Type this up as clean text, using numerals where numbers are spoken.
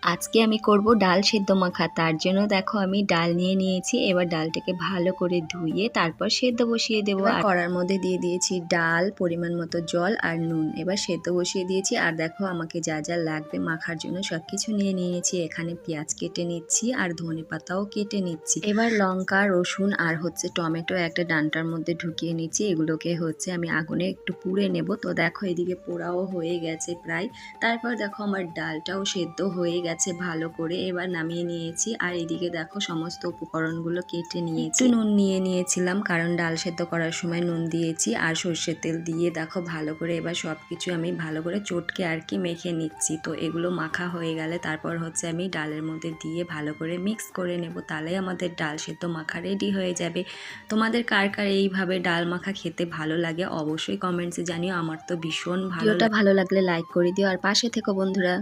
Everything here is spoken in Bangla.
আজকে আমি করব ডাল সেদ্ধ মাখা। তার জন্য দেখো আমি ডাল নিয়ে নিয়েছি। এবার ডালটাকে ভালো করে ধুয়ে তারপর সেদ্ধ বসিয়ে দেবো। আর কড়ার মধ্যে দিয়ে দিয়েছি ডাল, পরিমাণ মতো জল আর নুন। এবার সেদ্ধ বসিয়ে দিয়েছি। আর দেখো আমাকে যা যা লাগবে মাখার জন্য সবকিছু নিয়ে নিয়েছি। এখানে পেঁয়াজ কেটে নিচ্ছি আর ধনেপাতাও কেটে নিচ্ছি। এবার লঙ্কা, রসুন আর টমেটো একটা ডাঁটার মধ্যে ঢুকিয়ে নিচ্ছি। এগুলোকে আমি আগুনে একটু পুড়ে নেব। তো দেখো এদিকে পোড়াও হয়ে গেছে প্রায়। তারপর দেখো আমার ডালটাও সেদ্ধ হয়ে গেছে ভালো করে। এবার নামিয়ে নিয়েছি। আর এদিকে দেখো সমস্ত উপকরণগুলো কেটে নিয়েছি। একটু নুন নিয়ে নিয়েছিলাম কারণ ডাল সেদ্ধ করার সময় নুন দিয়েছি। আর সর্ষের তেল দিয়ে দেখো ভালো করে এবার সবকিছু আমি ভালো করে চটকে আর কি মেখে নিচ্ছি। তো এগুলো মাখা হয়ে গেলে তারপর আমি ডালের মধ্যে দিয়ে ভালো করে মিক্স করে নেব। তাহলে আমাদের ডাল সেদ্ধ মাখা রেডি হয়ে যাবে। তোমাদের কার কার এইভাবে ডাল মাখা খেতে ভালো লাগে অবশ্যই কমেন্টসে জানিও। আমার তো ভীষণ ভালো লাগে। ভালো লাগলে লাইক করে দিও আর পাশে থেকো বন্ধুরা।